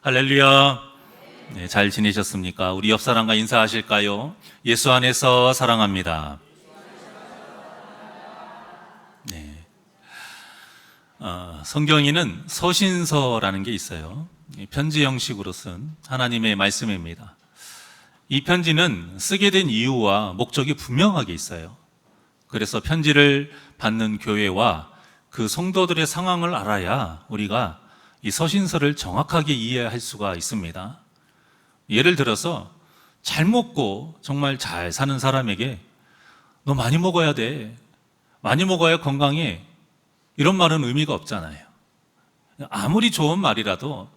할렐루야. 네, 잘 지내셨습니까? 우리 옆 사람과 인사하실까요? 예수 안에서 사랑합니다. 네. 성경에는 서신서라는 게 있어요. 편지 형식으로 쓴 하나님의 말씀입니다. 이 편지는 쓰게 된 이유와 목적이 분명하게 있어요. 그래서 편지를 받는 교회와 그 성도들의 상황을 알아야 우리가 이 서신서를 정확하게 이해할 수가 있습니다. 예를 들어서 잘 먹고 정말 잘 사는 사람에게 너 많이 먹어야 돼, 많이 먹어야 건강해, 이런 말은 의미가 없잖아요. 아무리 좋은 말이라도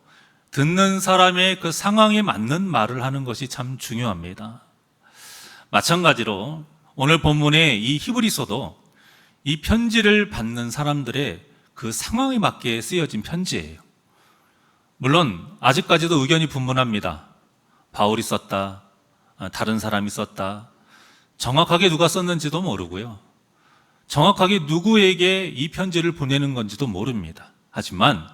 듣는 사람의 그 상황에 맞는 말을 하는 것이 참 중요합니다. 마찬가지로 오늘 본문의 이 히브리서도 이 편지를 받는 사람들의 그 상황에 맞게 쓰여진 편지예요. 물론 아직까지도 의견이 분분합니다. 바울이 썼다, 다른 사람이 썼다, 정확하게 누가 썼는지도 모르고요, 정확하게 누구에게 이 편지를 보내는 건지도 모릅니다. 하지만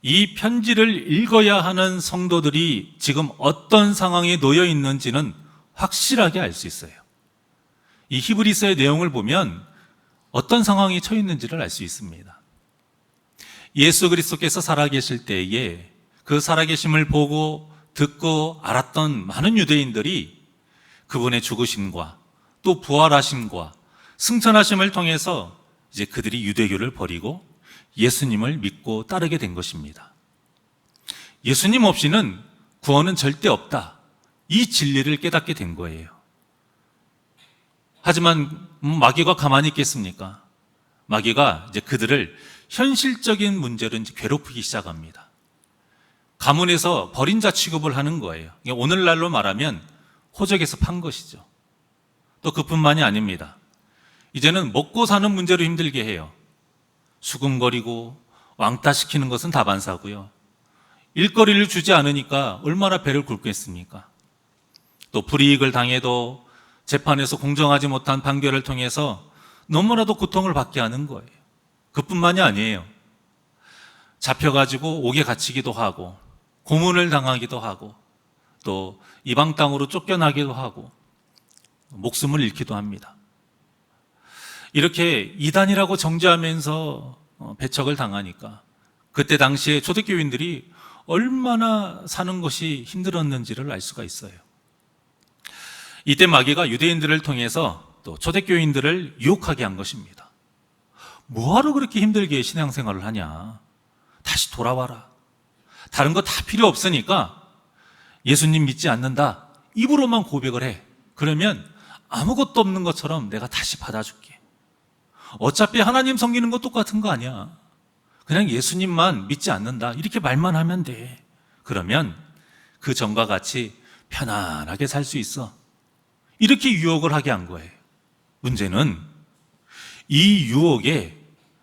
이 편지를 읽어야 하는 성도들이 지금 어떤 상황에 놓여 있는지는 확실하게 알 수 있어요. 이 히브리서의 내용을 보면 어떤 상황에 처해 있는지를 알 수 있습니다. 예수 그리스도께서 살아계실 때에 그 살아계심을 보고 듣고 알았던 많은 유대인들이 그분의 죽으심과 또 부활하심과 승천하심을 통해서 이제 그들이 유대교를 버리고 예수님을 믿고 따르게 된 것입니다. 예수님 없이는 구원은 절대 없다, 이 진리를 깨닫게 된 거예요. 하지만 마귀가 가만히 있겠습니까? 마귀가 이제 그들을 현실적인 문제로 이제 괴롭히기 시작합니다. 가문에서 버린 자 취급을 하는 거예요. 오늘날로 말하면 호적에서 판 것이죠. 또 그뿐만이 아닙니다. 이제는 먹고 사는 문제로 힘들게 해요. 수금거리고 왕따 시키는 것은 다반사고요. 일거리를 주지 않으니까 얼마나 배를 굵겠습니까? 또 불이익을 당해도 재판에서 공정하지 못한 판결을 통해서 너무나도 고통을 받게 하는 거예요. 그뿐만이 아니에요. 잡혀가지고 옥에 갇히기도 하고, 고문을 당하기도 하고, 또 이방 땅으로 쫓겨나기도 하고, 목숨을 잃기도 합니다. 이렇게 이단이라고 정죄하면서 배척을 당하니까 그때 당시에 초대교인들이 얼마나 사는 것이 힘들었는지를 알 수가 있어요. 이때 마귀가 유대인들을 통해서 또 초대교인들을 유혹하게 한 것입니다. 뭐하러 그렇게 힘들게 신앙생활을 하냐, 다시 돌아와라, 다른 거 다 필요 없으니까 예수님 믿지 않는다, 입으로만 고백을 해. 그러면 아무것도 없는 것처럼 내가 다시 받아줄게. 어차피 하나님 섬기는 거 똑같은 거 아니야, 그냥 예수님만 믿지 않는다, 이렇게 말만 하면 돼. 그러면 그 전과 같이 편안하게 살 수 있어. 이렇게 유혹을 하게 한 거예요. 문제는 이 유혹에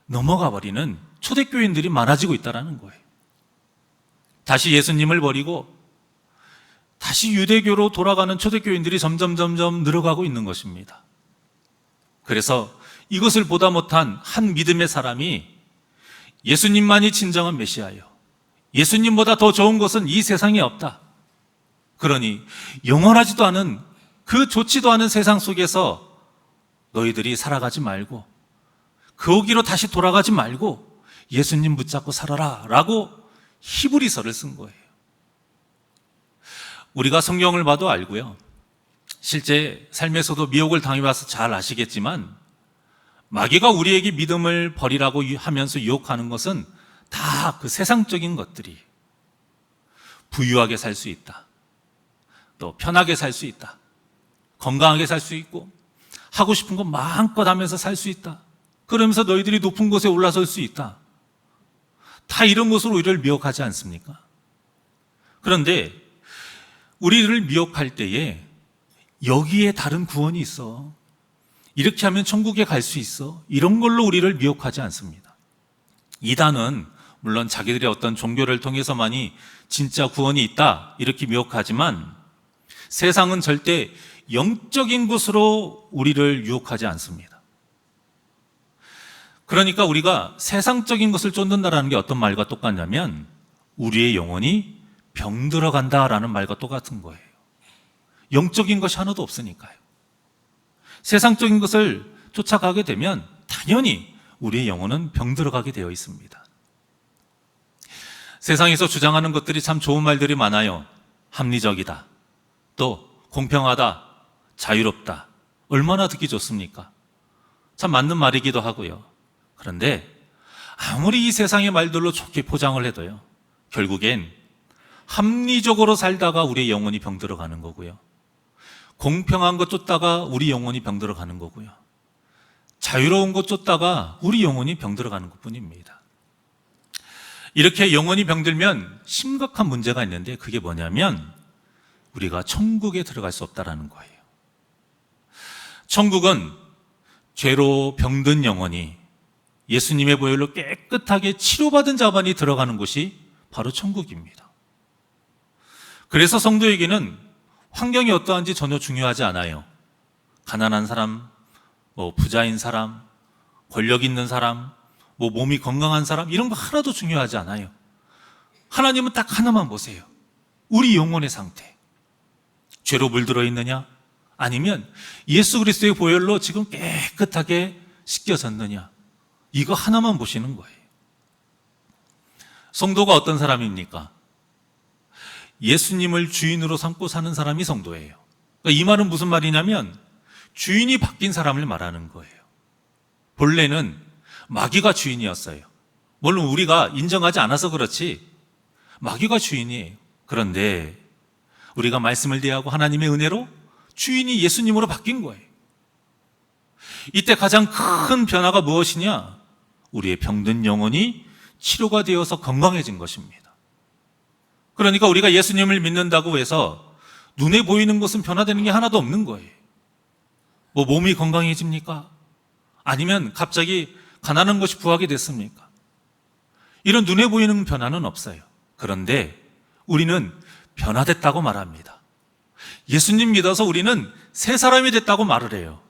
넘어가 버리는 초대교인들이 많아지고 있다는 거예요. 다시 예수님을 버리고 다시 유대교로 돌아가는 초대교인들이 점점 늘어가고 있는 것입니다. 그래서 이것을 보다 못한 한 믿음의 사람이 예수님만이 진정한 메시아예요, 예수님보다 더 좋은 것은 이 세상에 없다, 그러니 영원하지도 않은 그 좋지도 않은 세상 속에서 너희들이 살아가지 말고, 거기로 다시 돌아가지 말고 예수님 붙잡고 살아라 라고 히브리서를 쓴 거예요. 우리가 성경을 봐도 알고요, 실제 삶에서도 미혹을 당해봐서 잘 아시겠지만 마귀가 우리에게 믿음을 버리라고 하면서 유혹하는 것은 다 그 세상적인 것들이, 부유하게 살 수 있다, 또 편하게 살 수 있다, 건강하게 살 수 있고 하고 싶은 거 마음껏 하면서 살 수 있다, 그러면서 너희들이 높은 곳에 올라설 수 있다, 다 이런 것으로 우리를 미혹하지 않습니까? 그런데 우리를 미혹할 때에 여기에 다른 구원이 있어, 이렇게 하면 천국에 갈 수 있어, 이런 걸로 우리를 미혹하지 않습니다. 이단은 물론 자기들의 어떤 종교를 통해서만이 진짜 구원이 있다 이렇게 미혹하지만 세상은 절대 영적인 것으로 우리를 유혹하지 않습니다. 그러니까 우리가 세상적인 것을 쫓는다라는 게 어떤 말과 똑같냐면 우리의 영혼이 병들어간다라는 말과 똑같은 거예요. 영적인 것이 하나도 없으니까요. 세상적인 것을 쫓아가게 되면 당연히 우리의 영혼은 병들어가게 되어 있습니다. 세상에서 주장하는 것들이 참 좋은 말들이 많아요. 합리적이다, 또 공평하다, 자유롭다. 얼마나 듣기 좋습니까? 참 맞는 말이기도 하고요. 그런데 아무리 이 세상의 말들로 좋게 포장을 해도요, 결국엔 합리적으로 살다가 우리의 영혼이 병들어가는 거고요, 공평한 것 쫓다가 우리 영혼이 병들어가는 거고요, 자유로운 것 쫓다가 우리 영혼이 병들어가는 것뿐입니다. 이렇게 영혼이 병들면 심각한 문제가 있는데, 그게 뭐냐면 우리가 천국에 들어갈 수 없다라는 거예요. 천국은 죄로 병든 영혼이 예수님의 보혈로 깨끗하게 치료받은 자만이 들어가는 곳이 바로 천국입니다. 그래서 성도에게는 환경이 어떠한지 전혀 중요하지 않아요. 가난한 사람, 부자인 사람, 권력 있는 사람, 몸이 건강한 사람, 이런 거 하나도 중요하지 않아요. 하나님은 딱 하나만 보세요. 우리 영혼의 상태. 죄로 물들어 있느냐? 아니면 예수 그리스도의 보혈로 지금 깨끗하게 씻겨졌느냐? 이거 하나만 보시는 거예요. 성도가 어떤 사람입니까? 예수님을 주인으로 삼고 사는 사람이 성도예요. 그러니까 이 말은 무슨 말이냐면 주인이 바뀐 사람을 말하는 거예요. 본래는 마귀가 주인이었어요. 물론 우리가 인정하지 않아서 그렇지 마귀가 주인이에요. 그런데 우리가 말씀을 대하고 하나님의 은혜로 주인이 예수님으로 바뀐 거예요. 이때 가장 큰 변화가 무엇이냐? 우리의 병든 영혼이 치료가 되어서 건강해진 것입니다. 그러니까 우리가 예수님을 믿는다고 해서 눈에 보이는 것은 변화되는 게 하나도 없는 거예요. 몸이 건강해집니까? 아니면 갑자기 가난한 것이 부하게 됐습니까? 이런 눈에 보이는 변화는 없어요. 그런데 우리는 변화됐다고 말합니다. 예수님 믿어서 우리는 새 사람이 됐다고 말을 해요.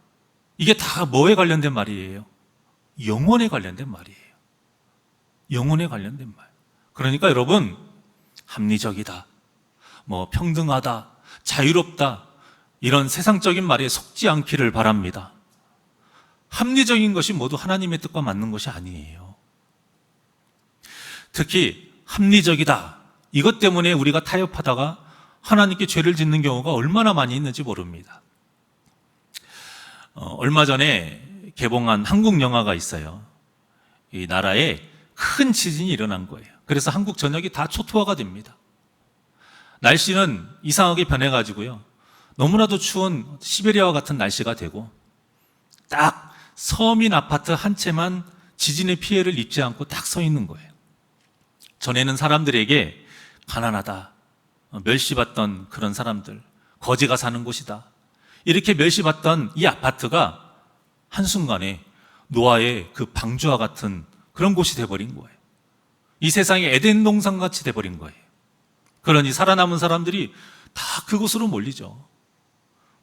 이게 다 뭐에 관련된 말이에요? 영혼에 관련된 말이에요. 영혼에 관련된 말. 그러니까 여러분, 합리적이다, 평등하다, 자유롭다, 이런 세상적인 말에 속지 않기를 바랍니다. 합리적인 것이 모두 하나님의 뜻과 맞는 것이 아니에요. 특히 합리적이다, 이것 때문에 우리가 타협하다가 하나님께 죄를 짓는 경우가 얼마나 많이 있는지 모릅니다. 얼마 전에 개봉한 한국 영화가 있어요. 이 나라에 큰 지진이 일어난 거예요. 그래서 한국 전역이 다 초토화가 됩니다. 날씨는 이상하게 변해가지고요, 너무나도 추운 시베리아와 같은 날씨가 되고, 딱 서민 아파트 한 채만 지진의 피해를 입지 않고 딱 서 있는 거예요. 전에는 사람들에게 가난하다, 멸시받던 그런 사람들, 거지가 사는 곳이다, 이렇게 멸시받던 이 아파트가 한순간에 노아의 그 방주와 같은 그런 곳이 돼버린 거예요. 이 세상에 에덴 동산같이 돼버린 거예요. 그러니 살아남은 사람들이 다 그곳으로 몰리죠.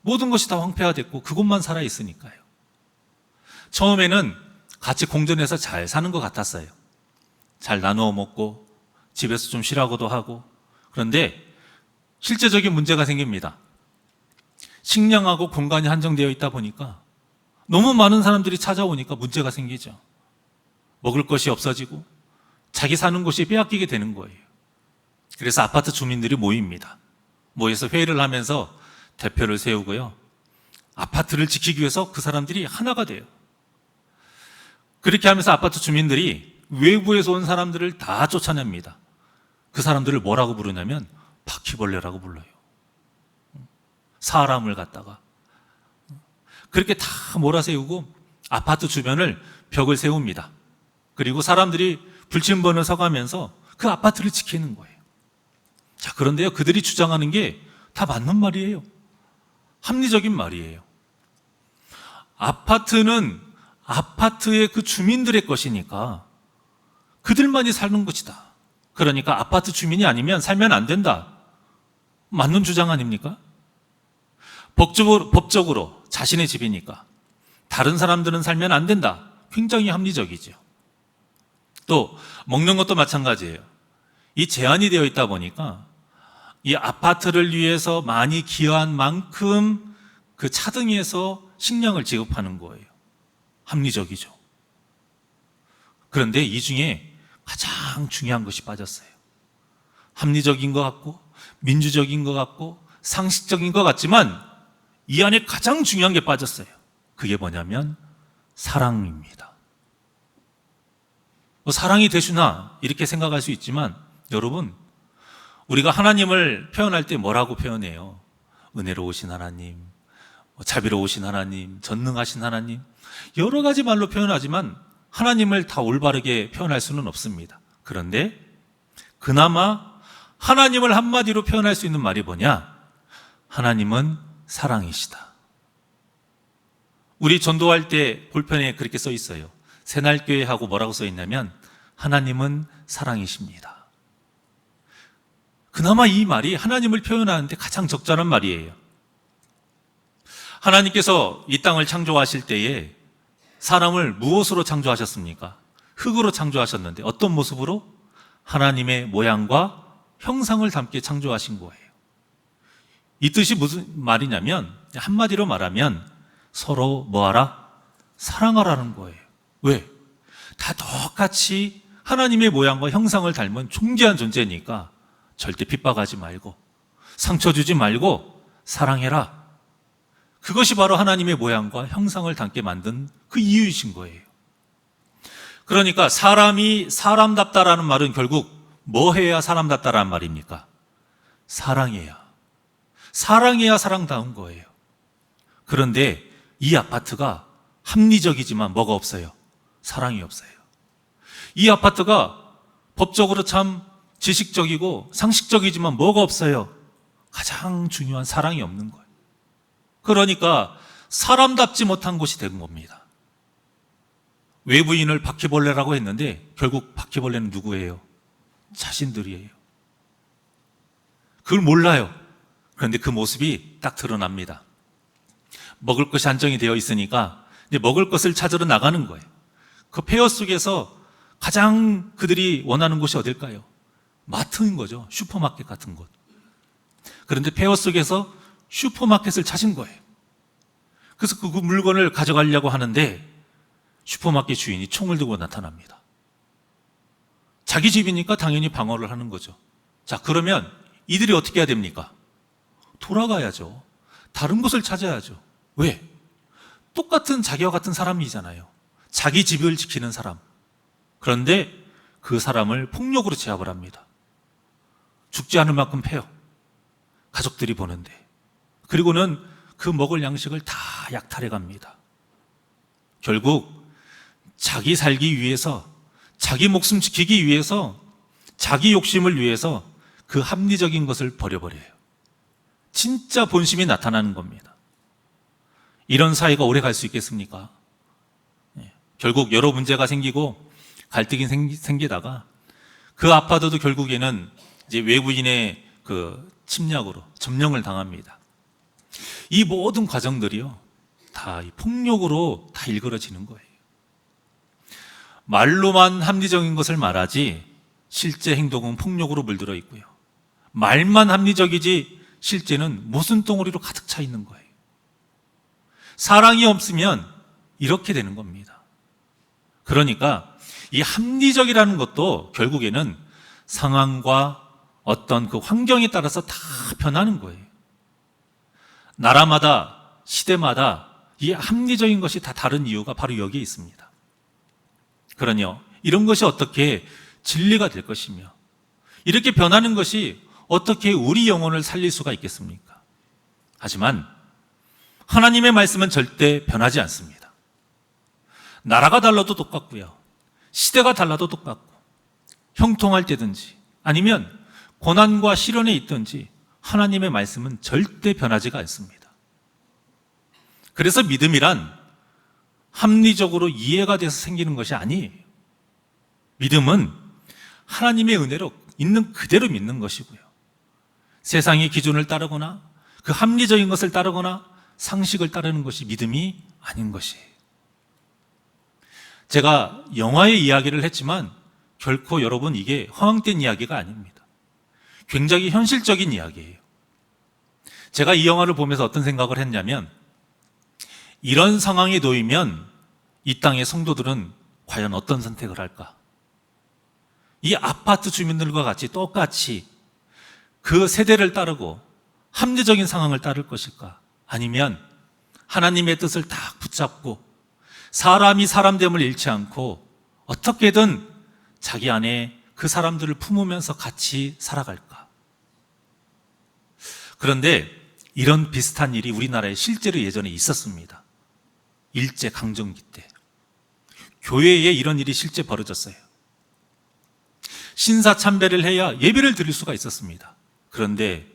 모든 것이 다 황폐화됐고 그곳만 살아있으니까요. 처음에는 같이 공존해서 잘 사는 것 같았어요. 잘 나누어 먹고 집에서 좀 쉬라고도 하고. 그런데 실제적인 문제가 생깁니다. 식량하고 공간이 한정되어 있다 보니까 너무 많은 사람들이 찾아오니까 문제가 생기죠. 먹을 것이 없어지고 자기 사는 곳이 빼앗기게 되는 거예요. 그래서 아파트 주민들이 모입니다. 모여서 회의를 하면서 대표를 세우고요, 아파트를 지키기 위해서 그 사람들이 하나가 돼요. 그렇게 하면서 아파트 주민들이 외부에서 온 사람들을 다 쫓아냅니다. 그 사람들을 뭐라고 부르냐면 바퀴벌레라고 불러요. 사람을 갖다가 그렇게 다 몰아세우고 아파트 주변을 벽을 세웁니다. 그리고 사람들이 불침번을 서가면서 그 아파트를 지키는 거예요. 자, 그런데요, 그들이 주장하는 게 다 맞는 말이에요. 합리적인 말이에요. 아파트는 아파트의 그 주민들의 것이니까 그들만이 사는 것이다. 그러니까 아파트 주민이 아니면 살면 안 된다. 맞는 주장 아닙니까? 법적으로 자신의 집이니까 다른 사람들은 살면 안 된다. 굉장히 합리적이죠. 또 먹는 것도 마찬가지예요. 이 제한이 되어 있다 보니까 이 아파트를 위해서 많이 기여한 만큼 그 차등에서 식량을 지급하는 거예요. 합리적이죠. 그런데 이 중에 가장 중요한 것이 빠졌어요. 합리적인 것 같고 민주적인 것 같고 상식적인 것 같지만 이 안에 가장 중요한 게 빠졌어요. 그게 뭐냐면 사랑입니다. 사랑이 되시나 이렇게 생각할 수 있지만 여러분, 우리가 하나님을 표현할 때 뭐라고 표현해요? 은혜로우신 하나님, 자비로우신 하나님, 전능하신 하나님, 여러 가지 말로 표현하지만 하나님을 다 올바르게 표현할 수는 없습니다. 그런데 그나마 하나님을 한마디로 표현할 수 있는 말이 뭐냐? 하나님은 사랑이시다. 우리 전도할 때 볼펜에 그렇게 써 있어요. 새날교회하고 뭐라고 써 있냐면 하나님은 사랑이십니다. 그나마 이 말이 하나님을 표현하는데 가장 적절한 말이에요. 하나님께서 이 땅을 창조하실 때에 사람을 무엇으로 창조하셨습니까? 흙으로 창조하셨는데 어떤 모습으로? 하나님의 모양과 형상을 담게 창조하신 거예요. 이 뜻이 무슨 말이냐면 한마디로 말하면 서로 뭐하라? 사랑하라는 거예요. 왜? 다 똑같이 하나님의 모양과 형상을 닮은 존귀한 존재니까 절대 핍박하지 말고 상처 주지 말고 사랑해라. 그것이 바로 하나님의 모양과 형상을 담게 만든 그 이유이신 거예요. 그러니까 사람이 사람답다라는 말은 결국 뭐 해야 사람답다라는 말입니까? 사랑해야. 사랑해야 사랑다운 거예요. 그런데 이 아파트가 합리적이지만 뭐가 없어요? 사랑이 없어요. 이 아파트가 법적으로 참 지식적이고 상식적이지만 뭐가 없어요? 가장 중요한 사랑이 없는 거예요. 그러니까 사람답지 못한 곳이 된 겁니다. 외부인을 바퀴벌레라고 했는데 결국 바퀴벌레는 누구예요? 자신들이에요. 그걸 몰라요. 그런데 그 모습이 딱 드러납니다. 먹을 것이 안정이 되어 있으니까 이제 먹을 것을 찾으러 나가는 거예요. 그 폐허 속에서 가장 그들이 원하는 곳이 어딜까요? 마트인 거죠. 슈퍼마켓 같은 곳. 그런데 폐허 속에서 슈퍼마켓을 찾은 거예요. 그래서 그 물건을 가져가려고 하는데 슈퍼마켓 주인이 총을 들고 나타납니다. 자기 집이니까 당연히 방어를 하는 거죠. 자, 그러면 이들이 어떻게 해야 됩니까? 돌아가야죠. 다른 곳을 찾아야죠. 왜? 똑같은 자기와 같은 사람이잖아요. 자기 집을 지키는 사람. 그런데 그 사람을 폭력으로 제압을 합니다. 죽지 않을 만큼 패요. 가족들이 보는데. 그리고는 그 먹을 양식을 다 약탈해 갑니다. 결국 자기 살기 위해서, 자기 목숨 지키기 위해서, 자기 욕심을 위해서 그 합리적인 것을 버려버려요. 진짜 본심이 나타나는 겁니다. 이런 사이가 오래 갈 수 있겠습니까? 결국 여러 문제가 생기고 갈등이 생기다가 그 아파트도 결국에는 이제 외부인의 그 침략으로 점령을 당합니다. 이 모든 과정들이요, 다 폭력으로 다 일그러지는 거예요. 말로만 합리적인 것을 말하지 실제 행동은 폭력으로 물들어 있고요. 말만 합리적이지 실제는 모순덩어리로 가득 차 있는 거예요. 사랑이 없으면 이렇게 되는 겁니다. 그러니까 이 합리적이라는 것도 결국에는 상황과 어떤 그 환경에 따라서 다 변하는 거예요. 나라마다, 시대마다 이 합리적인 것이 다 다른 이유가 바로 여기에 있습니다. 그러니요, 이런 것이 어떻게 진리가 될 것이며 이렇게 변하는 것이 어떻게 우리 영혼을 살릴 수가 있겠습니까? 하지만 하나님의 말씀은 절대 변하지 않습니다. 나라가 달라도 똑같고요, 시대가 달라도 똑같고, 형통할 때든지 아니면 고난과 시련에 있든지 하나님의 말씀은 절대 변하지가 않습니다. 그래서 믿음이란 합리적으로 이해가 돼서 생기는 것이 아니에요. 믿음은 하나님의 은혜로 있는 그대로 믿는 것이고요, 세상의 기준을 따르거나 그 합리적인 것을 따르거나 상식을 따르는 것이 믿음이 아닌 것이에요. 제가 영화의 이야기를 했지만 결코 여러분 이게 허황된 이야기가 아닙니다. 굉장히 현실적인 이야기예요. 제가 이 영화를 보면서 어떤 생각을 했냐면, 이런 상황에 놓이면 이 땅의 성도들은 과연 어떤 선택을 할까? 이 아파트 주민들과 같이 똑같이 그 세대를 따르고 합리적인 상황을 따를 것일까? 아니면 하나님의 뜻을 딱 붙잡고 사람이 사람됨을 잃지 않고 어떻게든 자기 안에 그 사람들을 품으면서 같이 살아갈까? 그런데 이런 비슷한 일이 우리나라에 실제로 예전에 있었습니다. 일제강점기 때 교회에 이런 일이 실제 벌어졌어요. 신사참배를 해야 예배를 드릴 수가 있었습니다. 그런데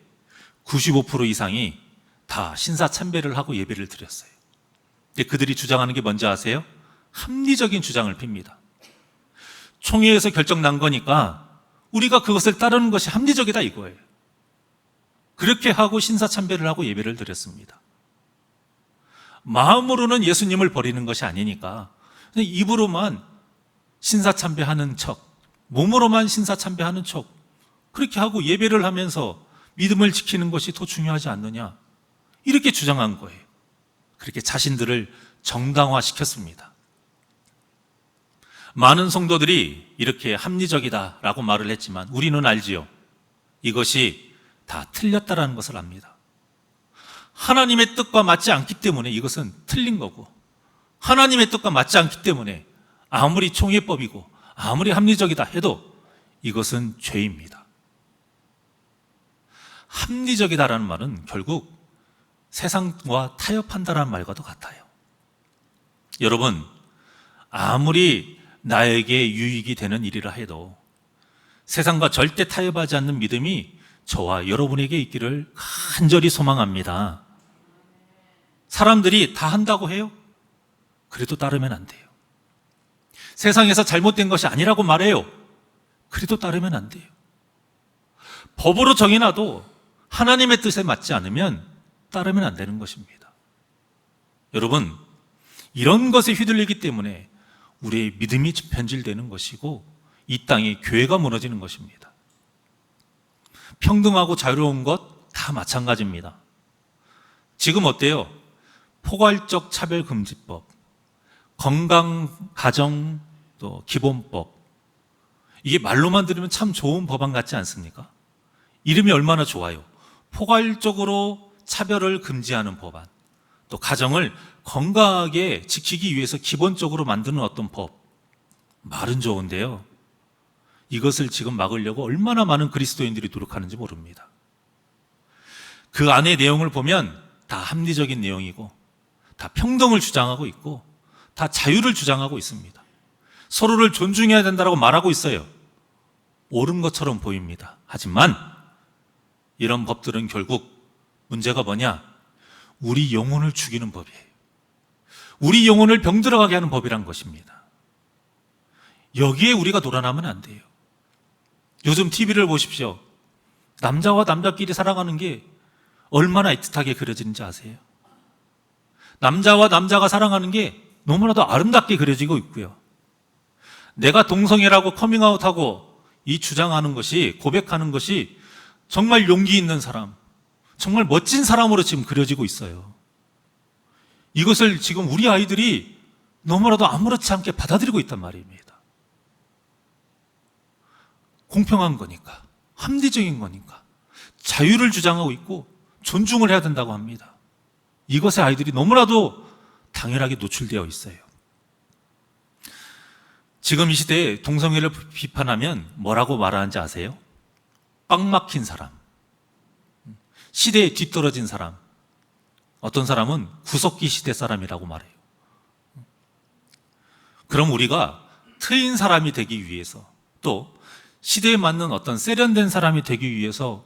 95% 이상이 다 신사참배를 하고 예배를 드렸어요. 근데 그들이 주장하는 게 뭔지 아세요? 합리적인 주장을 핍니다. 총회에서 결정 난 거니까 우리가 그것을 따르는 것이 합리적이다 이거예요. 그렇게 하고 신사참배를 하고 예배를 드렸습니다. 마음으로는 예수님을 버리는 것이 아니니까 입으로만 신사참배하는 척, 몸으로만 신사참배하는 척, 그렇게 하고 예배를 하면서 믿음을 지키는 것이 더 중요하지 않느냐, 이렇게 주장한 거예요. 그렇게 자신들을 정당화시켰습니다. 많은 성도들이 이렇게 합리적이다라고 말을 했지만 우리는 알지요. 이것이 다 틀렸다라는 것을 압니다. 하나님의 뜻과 맞지 않기 때문에 이것은 틀린 거고, 하나님의 뜻과 맞지 않기 때문에 아무리 총회법이고 아무리 합리적이다 해도 이것은 죄입니다. 합리적이다라는 말은 결국 세상과 타협한다라는 말과도 같아요. 여러분, 아무리 나에게 유익이 되는 일이라 해도 세상과 절대 타협하지 않는 믿음이 저와 여러분에게 있기를 간절히 소망합니다. 사람들이 다 한다고 해요? 그래도 따르면 안 돼요. 세상에서 잘못된 것이 아니라고 말해요. 그래도 따르면 안 돼요. 법으로 정해놔도 하나님의 뜻에 맞지 않으면 따르면 안 되는 것입니다. 여러분, 이런 것에 휘둘리기 때문에 우리의 믿음이 변질되는 것이고 이 땅에 교회가 무너지는 것입니다. 평등하고 자유로운 것 다 마찬가지입니다. 지금 어때요? 포괄적 차별금지법, 건강, 가정, 또 기본법, 이게 말로만 들으면 참 좋은 법안 같지 않습니까? 이름이 얼마나 좋아요. 포괄적으로 차별을 금지하는 법안, 또 가정을 건강하게 지키기 위해서 기본적으로 만드는 어떤 법, 말은 좋은데요, 이것을 지금 막으려고 얼마나 많은 그리스도인들이 노력하는지 모릅니다. 그 안의 내용을 보면 다 합리적인 내용이고 다 평등을 주장하고 있고 다 자유를 주장하고 있습니다. 서로를 존중해야 된다고 말하고 있어요. 옳은 것처럼 보입니다. 하지만 이런 법들은 결국 문제가 뭐냐? 우리 영혼을 죽이는 법이에요. 우리 영혼을 병들어가게 하는 법이란 것입니다. 여기에 우리가 놀아나면 안 돼요. 요즘 TV를 보십시오. 남자와 남자끼리 살아가는 게 얼마나 애틋하게 그려지는지 아세요? 남자와 남자가 사랑하는 게 너무나도 아름답게 그려지고 있고요. 내가 동성애라고 커밍아웃하고 이 주장하는 것이, 고백하는 것이 정말 용기 있는 사람, 정말 멋진 사람으로 지금 그려지고 있어요. 이것을 지금 우리 아이들이 너무나도 아무렇지 않게 받아들이고 있단 말입니다. 공평한 거니까, 합리적인 거니까, 자유를 주장하고 있고 존중을 해야 된다고 합니다. 이것에 아이들이 너무나도 당연하게 노출되어 있어요. 지금 이 시대에 동성애를 비판하면 뭐라고 말하는지 아세요? 빡 막힌 사람, 시대에 뒤떨어진 사람, 어떤 사람은 구석기 시대 사람이라고 말해요. 그럼 우리가 트인 사람이 되기 위해서, 또 시대에 맞는 어떤 세련된 사람이 되기 위해서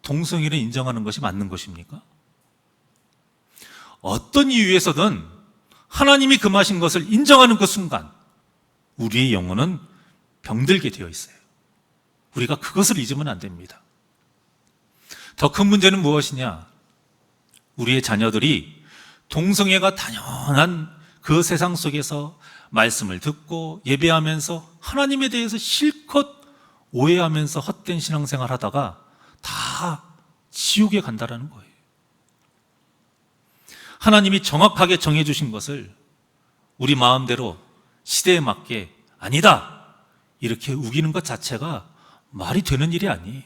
동성애를 인정하는 것이 맞는 것입니까? 어떤 이유에서든 하나님이 금하신 것을 인정하는 그 순간 우리의 영혼은 병들게 되어 있어요. 우리가 그것을 잊으면 안 됩니다. 더 큰 문제는 무엇이냐? 우리의 자녀들이 동성애가 당연한 그 세상 속에서 말씀을 듣고 예배하면서 하나님에 대해서 실컷 오해하면서 헛된 신앙생활 하다가 다 지옥에 간다라는 거예요. 하나님이 정확하게 정해주신 것을 우리 마음대로 시대에 맞게 아니다 이렇게 우기는 것 자체가 말이 되는 일이 아니에요.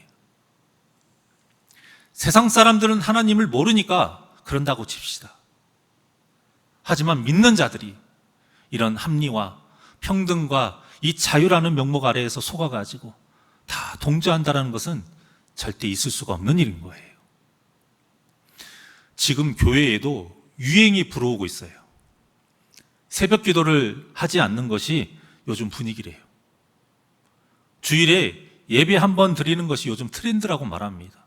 세상 사람들은 하나님을 모르니까 그런다고 칩시다. 하지만 믿는 자들이 이런 합리화, 평등과 이 자유라는 명목 아래에서 속아가지고 다 동조한다는 것은 절대 있을 수가 없는 일인 거예요. 지금 교회에도 유행이 불어오고 있어요. 새벽 기도를 하지 않는 것이 요즘 분위기래요. 주일에 예배 한 번 드리는 것이 요즘 트렌드라고 말합니다.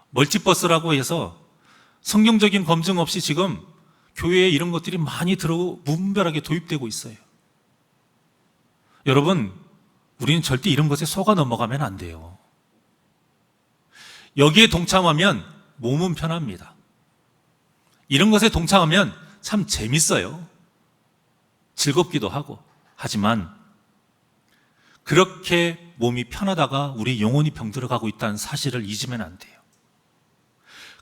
멀티버스라고 해서 성경적인 검증 없이 지금 교회에 이런 것들이 많이 무분별하게 도입되고 있어요. 여러분, 우리는 절대 이런 것에 속아 넘어가면 안 돼요. 여기에 동참하면 몸은 편합니다. 이런 것에 동참하면 참 재밌어요. 즐겁기도 하고. 하지만 그렇게 몸이 편하다가 우리 영혼이 병들어가고 있다는 사실을 잊으면 안 돼요.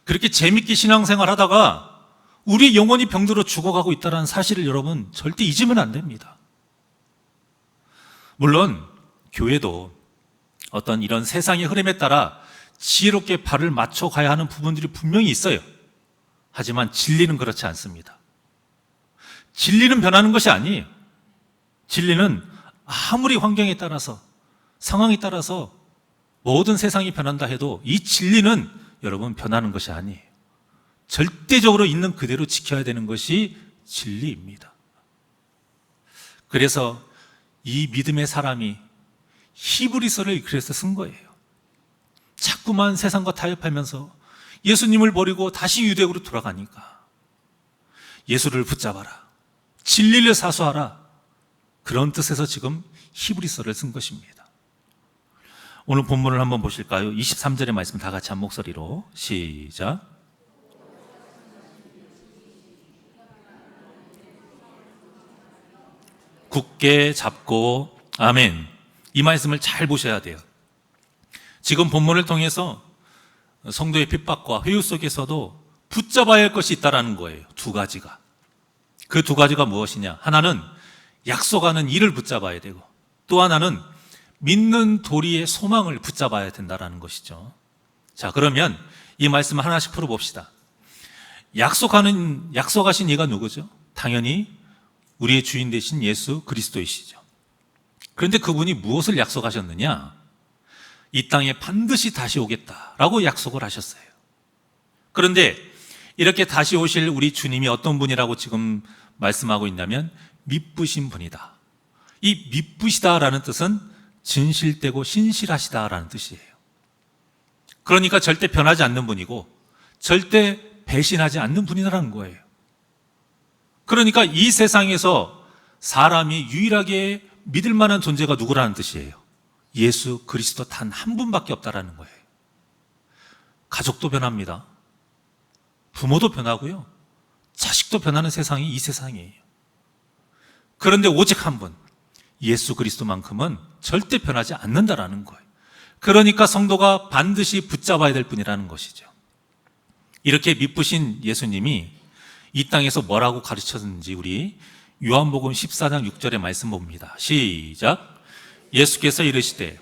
그렇게 재밌게 신앙생활 하다가 우리 영혼이 병들어 죽어가고 있다는 사실을 여러분 절대 잊으면 안 됩니다. 물론 교회도 어떤 이런 세상의 흐름에 따라 지혜롭게 발을 맞춰 가야 하는 부분들이 분명히 있어요. 하지만 진리는 그렇지 않습니다. 진리는 변하는 것이 아니에요. 진리는 아무리 환경에 따라서, 상황에 따라서 모든 세상이 변한다 해도 이 진리는 여러분 변하는 것이 아니에요. 절대적으로 있는 그대로 지켜야 되는 것이 진리입니다. 그래서 이 믿음의 사람이 히브리서를 그래서 쓴 거예요. 자꾸만 세상과 타협하면서 예수님을 버리고 다시 유대국으로 돌아가니까 예수를 붙잡아라, 진리를 사수하라, 그런 뜻에서 지금 히브리서를 쓴 것입니다. 오늘 본문을 한번 보실까요? 23절의 말씀 다 같이 한 목소리로 시작. 굳게 잡고 아멘. 이 말씀을 잘 보셔야 돼요. 지금 본문을 통해서 성도의 핍박과 회유 속에서도 붙잡아야 할 것이 있다는 거예요. 두 가지가. 그 두 가지가 무엇이냐? 하나는 약속하는 일을 붙잡아야 되고, 또 하나는 믿는 도리의 소망을 붙잡아야 된다는 것이죠. 자, 그러면 이 말씀을 하나씩 풀어봅시다. 약속하신 이가 누구죠? 당연히 우리의 주인 되신 예수 그리스도이시죠. 그런데 그분이 무엇을 약속하셨느냐? 이 땅에 반드시 다시 오겠다라고 약속을 하셨어요. 그런데 이렇게 다시 오실 우리 주님이 어떤 분이라고 지금 말씀하고 있냐면 미쁘신 분이다. 이 미쁘시다라는 뜻은 진실되고 신실하시다라는 뜻이에요. 그러니까 절대 변하지 않는 분이고 절대 배신하지 않는 분이라는 거예요. 그러니까 이 세상에서 사람이 유일하게 믿을 만한 존재가 누구라는 뜻이에요? 예수 그리스도 단 한 분밖에 없다라는 거예요. 가족도 변합니다. 부모도 변하고요. 자식도 변하는 세상이 이 세상이에요. 그런데 오직 한 분, 예수 그리스도만큼은 절대 변하지 않는다라는 거예요. 그러니까 성도가 반드시 붙잡아야 될 분이라는 것이죠. 이렇게 미쁘신 예수님이 이 땅에서 뭐라고 가르쳤는지 우리 요한복음 14장 6절의 말씀 봅니다. 시작. 예수께서 이르시되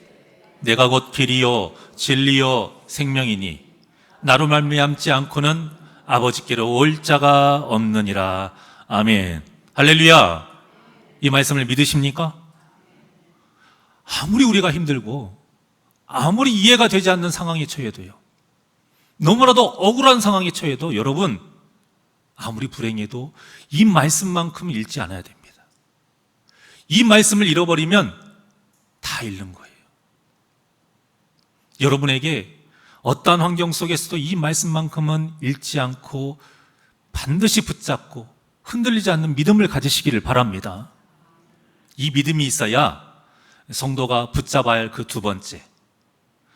내가 곧 길이요 진리요 생명이니 나로 말미암지 않고는 아버지께로 올 자가 없느니라. 아멘. 할렐루야. 이 말씀을 믿으십니까? 아무리 우리가 힘들고 아무리 이해가 되지 않는 상황에 처해도요, 너무나도 억울한 상황에 처해도 여러분 아무리 불행해도 이 말씀만큼 잃지 않아야 됩니다. 이 말씀을 잃어버리면 다 잃는 거예요. 여러분에게 어떠한 환경 속에서도 이 말씀만큼은 잃지 않고 반드시 붙잡고 흔들리지 않는 믿음을 가지시기를 바랍니다. 이 믿음이 있어야 성도가 붙잡아야 할 그 두 번째,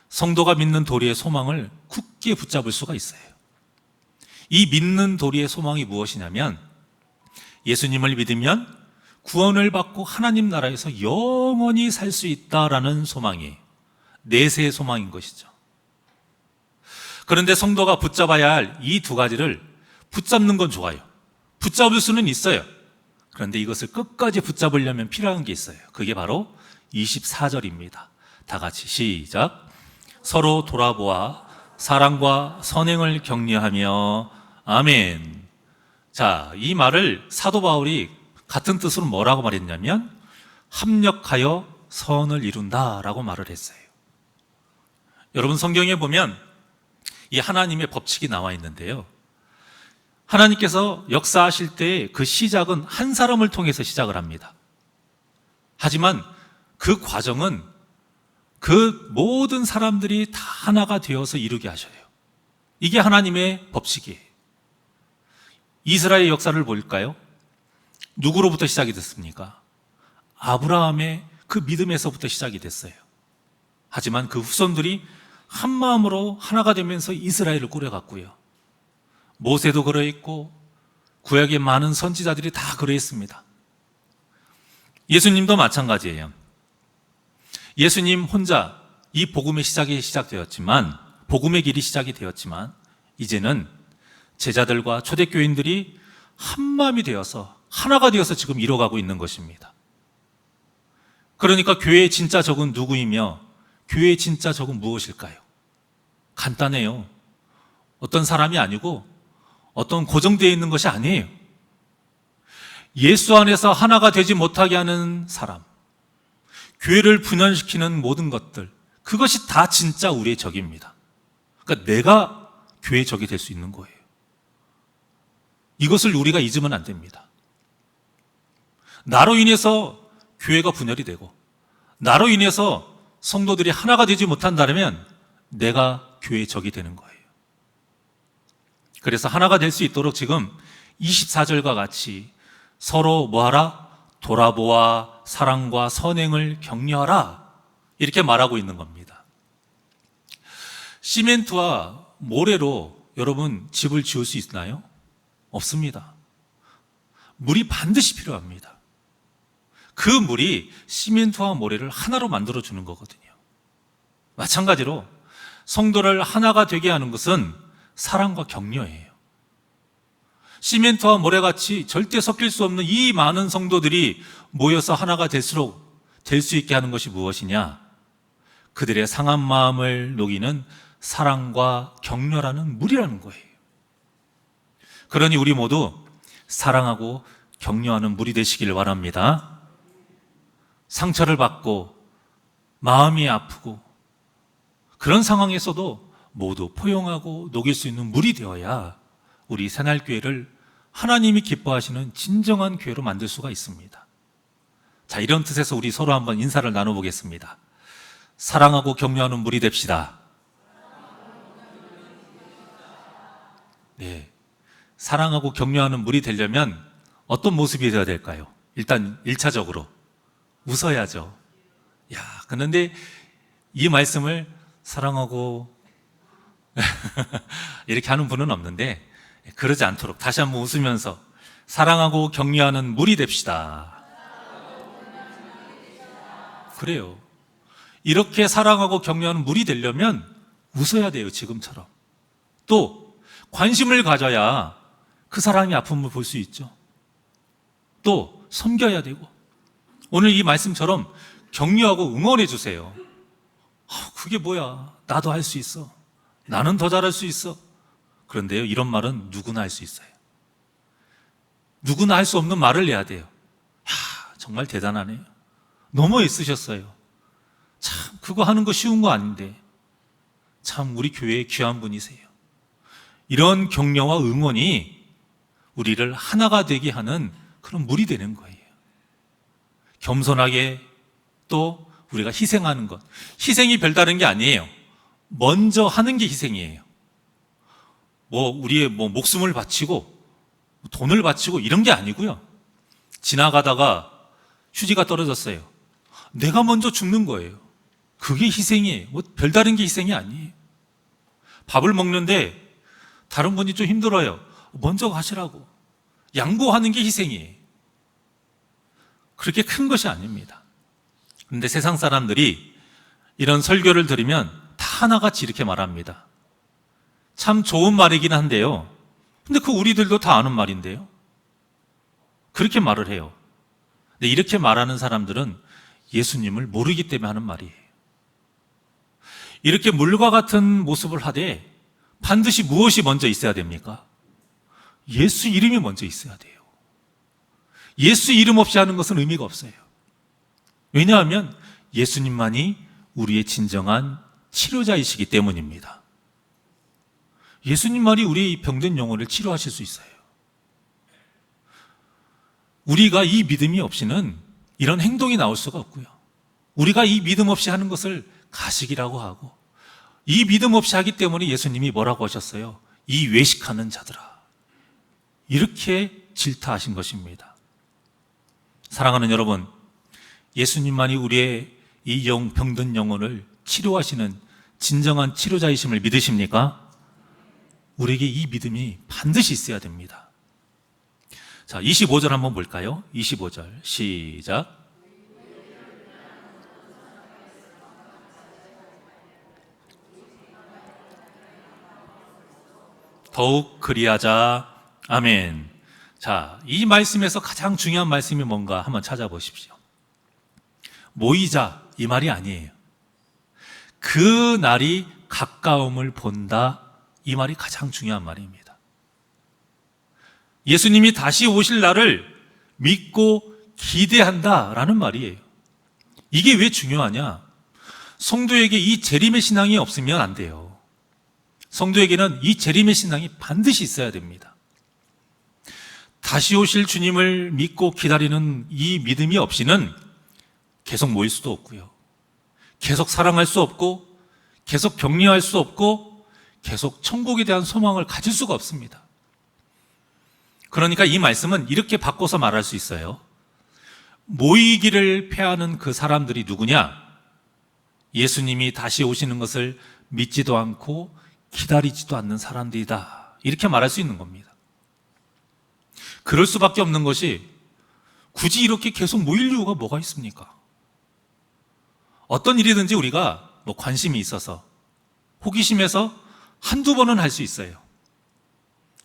성도가 믿는 도리의 소망을 굳게 붙잡을 수가 있어요. 이 믿는 도리의 소망이 무엇이냐면 예수님을 믿으면 구원을 받고 하나님 나라에서 영원히 살 수 있다라는 소망이 내세의 소망인 것이죠. 그런데 성도가 붙잡아야 할 이 두 가지를 붙잡는 건 좋아요. 붙잡을 수는 있어요. 그런데 이것을 끝까지 붙잡으려면 필요한 게 있어요. 그게 바로 24절입니다. 다 같이 시작. 서로 돌아보아 사랑과 선행을 격려하며 아멘. 자, 이 말을 사도 바울이 같은 뜻으로 뭐라고 말했냐면 합력하여 선을 이룬다라고 말을 했어요. 여러분 성경에 보면 이 하나님의 법칙이 나와 있는데요. 하나님께서 역사하실 때 그 시작은 한 사람을 통해서 시작을 합니다. 하지만 그 과정은 그 모든 사람들이 다 하나가 되어서 이루게 하셔요. 이게 하나님의 법칙이에요. 이스라엘 역사를 볼까요? 누구로부터 시작이 됐습니까? 아브라함의 그 믿음에서부터 시작이 됐어요. 하지만 그 후손들이 한 마음으로 하나가 되면서 이스라엘을 꾸려갔고요. 모세도 그러했고 구약의 많은 선지자들이 다 그러했습니다. 예수님도 마찬가지예요. 예수님 혼자 이 복음의 시작이 시작되었지만, 복음의 길이 시작이 되었지만, 이제는 제자들과 초대교인들이 한 마음이 되어서 하나가 되어서 지금 이뤄가고 있는 것입니다. 그러니까 교회의 진짜 적은 누구이며 교회의 진짜 적은 무엇일까요? 간단해요. 어떤 사람이 아니고 어떤 고정되어 있는 것이 아니에요. 예수 안에서 하나가 되지 못하게 하는 사람, 교회를 분열시키는 모든 것들, 그것이 다 진짜 우리의 적입니다. 그러니까 내가 교회의 적이 될 수 있는 거예요. 이것을 우리가 잊으면 안 됩니다. 나로 인해서 교회가 분열이 되고 나로 인해서 성도들이 하나가 되지 못한다면 내가 교회의 적이 되는 거예요. 그래서 하나가 될 수 있도록 지금 24절과 같이 서로 뭐하라? 돌아보아 사랑과 선행을 격려하라, 이렇게 말하고 있는 겁니다. 시멘트와 모래로 여러분 집을 지을 수 있나요? 없습니다. 물이 반드시 필요합니다. 그 물이 시멘트와 모래를 하나로 만들어주는 거거든요. 마찬가지로 성도를 하나가 되게 하는 것은 사랑과 격려예요. 시멘트와 모래같이 절대 섞일 수 없는 이 많은 성도들이 모여서 하나가 될수록 될 수 있게 하는 것이 무엇이냐? 그들의 상한 마음을 녹이는 사랑과 격려라는 물이라는 거예요. 그러니 우리 모두 사랑하고 격려하는 물이 되시길 바랍니다. 상처를 받고 마음이 아프고 그런 상황에서도 모두 포용하고 녹일 수 있는 물이 되어야 우리 새날교회를 하나님이 기뻐하시는 진정한 교회로 만들 수가 있습니다. 자, 이런 뜻에서 우리 서로 한번 인사를 나눠보겠습니다. 사랑하고 격려하는 물이 됩시다. 네, 사랑하고 격려하는 물이 되려면 어떤 모습이 되어야 될까요? 일단 1차적으로 웃어야죠. 야, 그런데 이 말씀을 사랑하고 이렇게 하는 분은 없는데, 그러지 않도록 다시 한번 웃으면서 사랑하고 격려하는 물이 됩시다. 그래요. 이렇게 사랑하고 격려하는 물이 되려면 웃어야 돼요. 지금처럼. 또 관심을 가져야 그 사람이 아픔을 볼 수 있죠. 또 섬겨야 되고, 오늘 이 말씀처럼 격려하고 응원해 주세요. 그게 뭐야? 나도 할 수 있어. 나는 더 잘할 수 있어. 그런데요, 이런 말은 누구나 할 수 있어요. 누구나 할 수 없는 말을 해야 돼요. 정말 대단하네요. 너무 애쓰셨어요. 참, 그거 하는 거 쉬운 거 아닌데. 참, 우리 교회의 귀한 분이세요. 이런 격려와 응원이 우리를 하나가 되게 하는 그런 물이 되는 거예요. 겸손하게, 또 우리가 희생하는 것. 희생이 별다른 게 아니에요. 먼저 하는 게 희생이에요. 우리의 목숨을 바치고 돈을 바치고 이런 게 아니고요. 지나가다가 휴지가 떨어졌어요. 내가 먼저 죽는 거예요. 그게 희생이에요. 별다른 게 희생이 아니에요. 밥을 먹는데 다른 분이 좀 힘들어요. 먼저 가시라고. 양보하는 게 희생이에요. 그렇게 큰 것이 아닙니다. 그런데 세상 사람들이 이런 설교를 들으면 다 하나같이 이렇게 말합니다. 참 좋은 말이긴 한데요. 근데 그 우리들도 다 아는 말인데요. 그렇게 말을 해요. 근데 이렇게 말하는 사람들은 예수님을 모르기 때문에 하는 말이에요. 이렇게 물과 같은 모습을 하되 반드시 무엇이 먼저 있어야 됩니까? 예수 이름이 먼저 있어야 돼요. 예수 이름 없이 하는 것은 의미가 없어요. 왜냐하면 예수님만이 우리의 진정한 치료자이시기 때문입니다. 예수님만이 우리의 병든 영혼을 치료하실 수 있어요. 우리가 이 믿음이 없이는 이런 행동이 나올 수가 없고요. 우리가 이 믿음 없이 하는 것을 가식이라고 하고, 이 믿음 없이 하기 때문에 예수님이 뭐라고 하셨어요? 이 외식하는 자들아, 이렇게 질타하신 것입니다. 사랑하는 여러분, 예수님만이 우리의 이 병든 영혼을 치료하시는 진정한 치료자이심을 믿으십니까? 우리에게 이 믿음이 반드시 있어야 됩니다. 자, 25절 한번 볼까요? 25절 시작. 더욱 그리하자. 아멘. 자, 이 말씀에서 가장 중요한 말씀이 뭔가 한번 찾아보십시오. 모이자, 이 말이 아니에요. 그 날이 가까움을 본다, 이 말이 가장 중요한 말입니다. 예수님이 다시 오실 날을 믿고 기대한다라는 말이에요. 이게 왜 중요하냐? 성도에게 이 재림의 신앙이 없으면 안 돼요. 성도에게는 이 재림의 신앙이 반드시 있어야 됩니다. 다시 오실 주님을 믿고 기다리는 이 믿음이 없이는 계속 모일 수도 없고요. 계속 사랑할 수 없고, 계속 격려할 수 없고, 계속 천국에 대한 소망을 가질 수가 없습니다. 그러니까 이 말씀은 이렇게 바꿔서 말할 수 있어요. 모이기를 패하는 그 사람들이 누구냐? 예수님이 다시 오시는 것을 믿지도 않고 기다리지도 않는 사람들이다, 이렇게 말할 수 있는 겁니다. 그럴 수밖에 없는 것이, 굳이 이렇게 계속 모일 이유가 뭐가 있습니까? 어떤 일이든지 우리가 관심이 있어서, 호기심에서 한두 번은 할 수 있어요.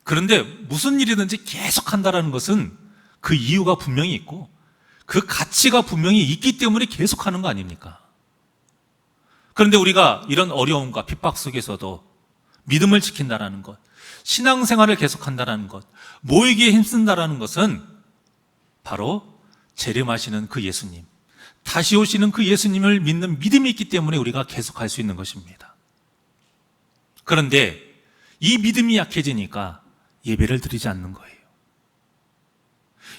그런데 무슨 일이든지 계속 한다는 것은 그 이유가 분명히 있고 그 가치가 분명히 있기 때문에 계속 하는 거 아닙니까? 그런데 우리가 이런 어려움과 핍박 속에서도 믿음을 지킨다라는 것, 신앙생활을 계속한다라는 것, 모이기에 힘쓴다라는 것은 바로 재림하시는 그 예수님, 다시 오시는 그 예수님을 믿는 믿음이 있기 때문에 우리가 계속할 수 있는 것입니다. 그런데 이 믿음이 약해지니까 예배를 드리지 않는 거예요.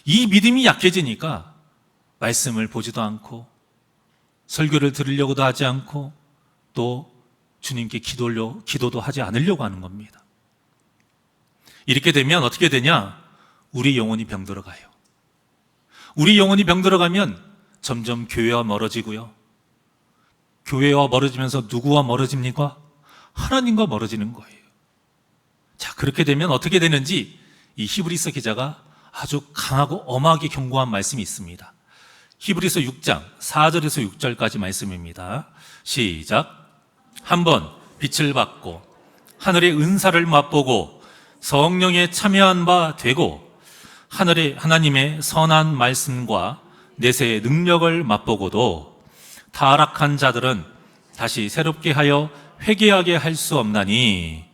이 믿음이 약해지니까 말씀을 보지도 않고 설교를 들으려고도 하지 않고 또 주님께 기도도 하지 않으려고 하는 겁니다. 이렇게 되면 어떻게 되냐? 우리 영혼이 병들어 가요. 우리 영혼이 병들어 가면 점점 교회와 멀어지고요. 교회와 멀어지면서 누구와 멀어집니까? 하나님과 멀어지는 거예요. 자, 그렇게 되면 어떻게 되는지 이 히브리서 기자가 아주 강하고 엄하게 경고한 말씀이 있습니다. 히브리서 6장 4절에서 6절까지 말씀입니다. 시작. 한번 빛을 받고 하늘의 은사를 맛보고 성령에 참여한 바 되고 하늘의 하나님의 선한 말씀과 내세의 능력을 맛보고도 타락한 자들은 다시 새롭게 하여 회개하게 할 수 없나니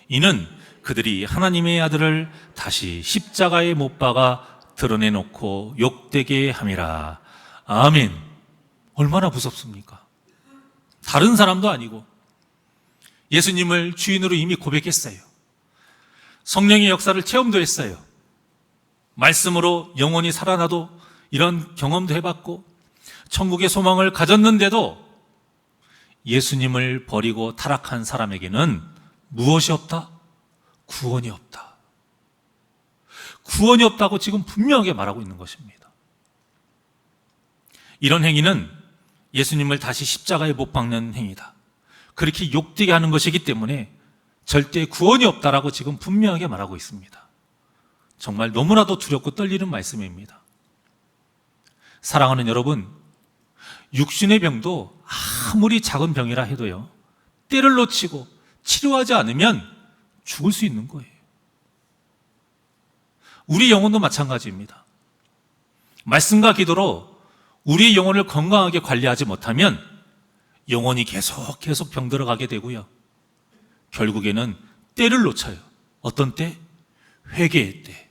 이는 그들이 하나님의 아들을 다시 십자가에 못 박아 드러내놓고 욕되게 함이라. 아멘. 얼마나 무섭습니까? 다른 사람도 아니고 예수님을 주인으로 이미 고백했어요. 성령의 역사를 체험도 했어요. 말씀으로 영혼이 살아나도 이런 경험도 해봤고 천국의 소망을 가졌는데도 예수님을 버리고 타락한 사람에게는 무엇이 없다? 구원이 없다. 구원이 없다고 지금 분명하게 말하고 있는 것입니다. 이런 행위는 예수님을 다시 십자가에 못 박는 행위다. 그렇게 욕되게 하는 것이기 때문에 절대 구원이 없다라고 지금 분명하게 말하고 있습니다. 정말 너무나도 두렵고 떨리는 말씀입니다. 사랑하는 여러분, 육신의 병도 아무리 작은 병이라 해도요, 때를 놓치고 치료하지 않으면 죽을 수 있는 거예요. 우리 영혼도 마찬가지입니다. 말씀과 기도로 우리의 영혼을 건강하게 관리하지 못하면 영혼이 계속 병들어 가게 되고요. 결국에는 때를 놓쳐요. 어떤 때? 회개의 때.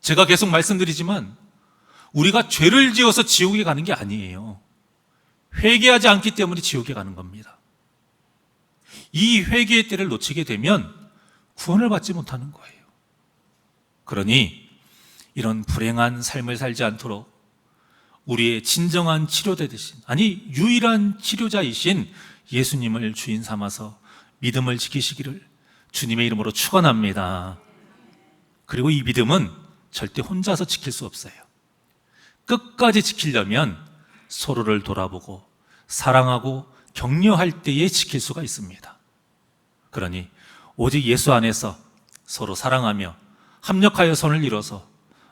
제가 계속 말씀드리지만 우리가 죄를 지어서 지옥에 가는 게 아니에요. 회개하지 않기 때문에 지옥에 가는 겁니다. 이 회개의 때를 놓치게 되면 구원을 받지 못하는 거예요. 그러니 이런 불행한 삶을 살지 않도록 우리의 진정한 치료대 대신, 아니 유일한 치료자이신 예수님을 주인 삼아서 믿음을 지키시기를 주님의 이름으로 축원합니다. 그리고 이 믿음은 절대 혼자서 지킬 수 없어요. 끝까지 지키려면 서로를 돌아보고 사랑하고 격려할 때에 지킬 수가 있습니다. 그러니 오직 예수 안에서 서로 사랑하며 합력하여 손을 이뤄서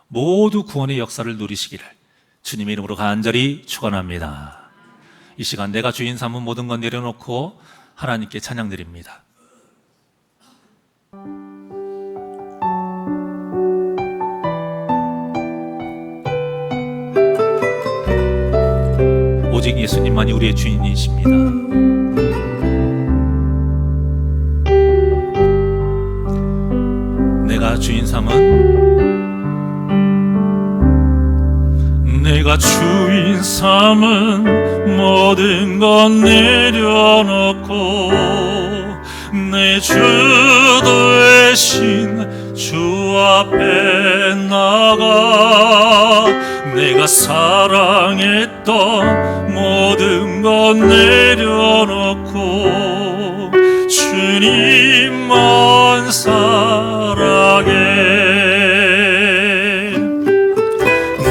모두 구원의 역사를 누리시기를 주님의 이름으로 간절히 축원합니다. 이 시간 내가 주인 삼은 모든 건 내려놓고 하나님께 찬양 드립니다. 오직 예수님만이 우리의 주인이십니다. 내가 주인 삼은 모든 건 내려놓고 내 주 되신 주 앞에 나가 내가 사랑했던 모든 건 내려놓고 주님만 사랑해.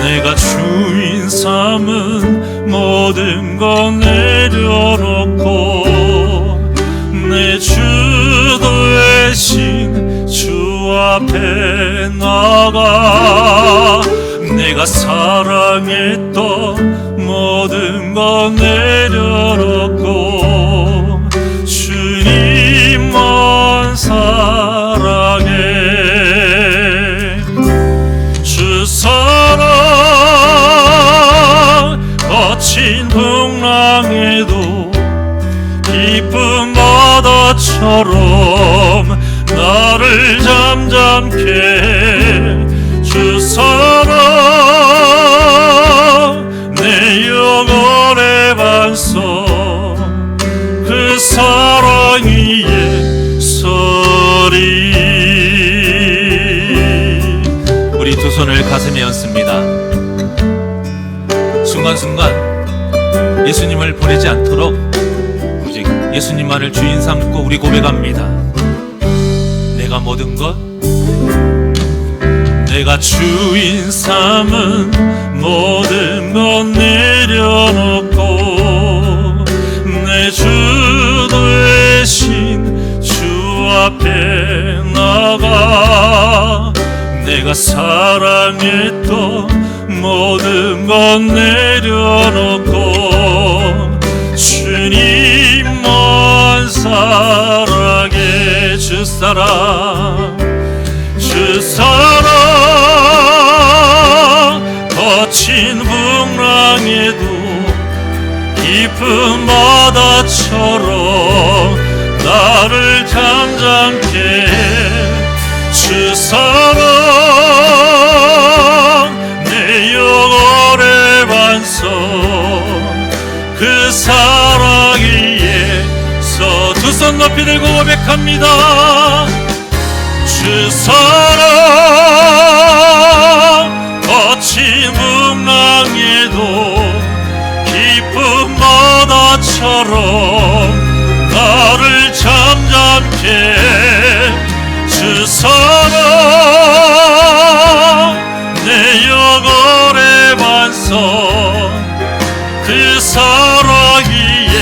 내가 주인 삼은 모든 건 내려놓고 내 주 되신 주 앞에 나가 내가 사랑했던 모든 건 내려놓고 주님만 사랑해. 주 사랑 거친 풍랑에도 깊은 바다처럼 나를 잠잠케 해. 주 사랑 내 영혼의 반석 그 사랑 위에 서리. 우리 두 손을 가슴에 얹습니다. 순간순간 예수님을 버리지 않도록 오직 예수님만을 주인 삼고 우리 고백합니다. 내가 모든 것 내가 주인 삼은 모든 것 내려놓고 내 주 되신 주 앞에 나가 내가 사랑했던 모든 것 내려놓고 주님만 사랑해. 주 사랑 주 사랑 거친 풍랑에도 깊은 바다처럼 나를 잠잠케 해. 주 사랑 내 영혼의 반석 그 사랑 위에서 두 손 높이 들고 고백합니다. 주 사랑 거친 풍랑에도 깊은 바다처럼 나를 잠잠케 해. 주 사랑 내 영혼의 반석 그 사랑 위에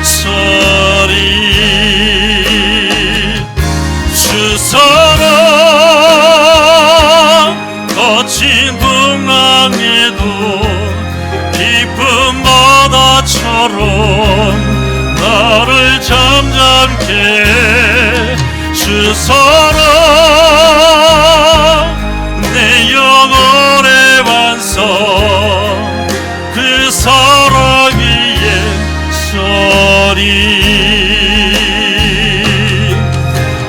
서리. 주 사랑 거친 풍랑에도 깊은 바다처럼 나를 잠잠케 해. 주 그 사랑 내 영혼의 완성 그 사랑 위에 서리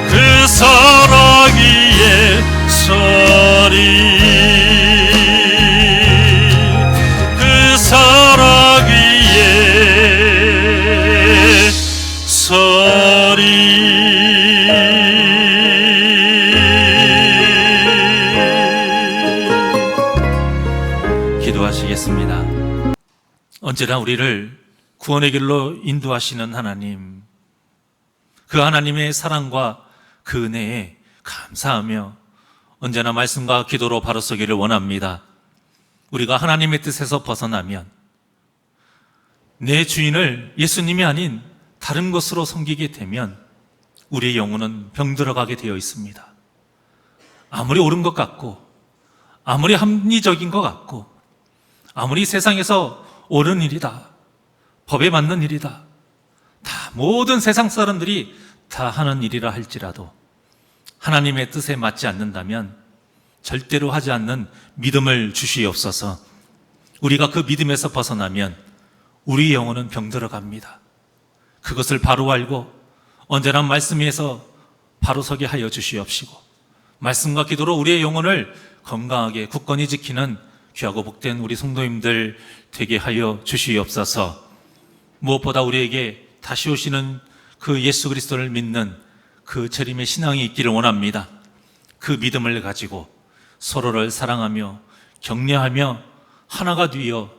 그 사랑 위에 서리 그 사랑 위에 서리 기도하시겠습니다. 언제나 우리를 구원의 길로 인도하시는 하나님, 그 하나님의 사랑과 그 은혜에 감사하며 언제나 말씀과 기도로 바로 서기를 원합니다. 우리가 하나님의 뜻에서 벗어나면 내 주인을 예수님이 아닌 다른 것으로 섬기게 되면 우리의 영혼은 병들어가게 되어 있습니다. 아무리 옳은 것 같고 아무리 합리적인 것 같고 아무리 세상에서 옳은 일이다, 법에 맞는 일이다, 다 모든 세상 사람들이 다 하는 일이라 할지라도 하나님의 뜻에 맞지 않는다면 절대로 하지 않는 믿음을 주시옵소서. 우리가 그 믿음에서 벗어나면 우리 영혼은 병들어갑니다. 그것을 바로 알고 언제나 말씀 위에서 바로 서게 하여 주시옵시고 말씀과 기도로 우리의 영혼을 건강하게 굳건히 지키는 귀하고 복된 우리 성도님들 되게 하여 주시옵소서. 무엇보다 우리에게 다시 오시는 그 예수 그리스도를 믿는 그 재림의 신앙이 있기를 원합니다. 그 믿음을 가지고 서로를 사랑하며 격려하며 하나가 되어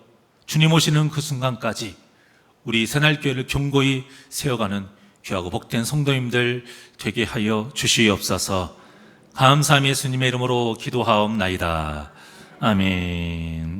주님 오시는 그 순간까지 우리 새날교회를 견고히 세워가는 귀하고 복된 성도님들 되게 하여 주시옵소서. 감사함이 예수님의 이름으로 기도하옵나이다. 아멘.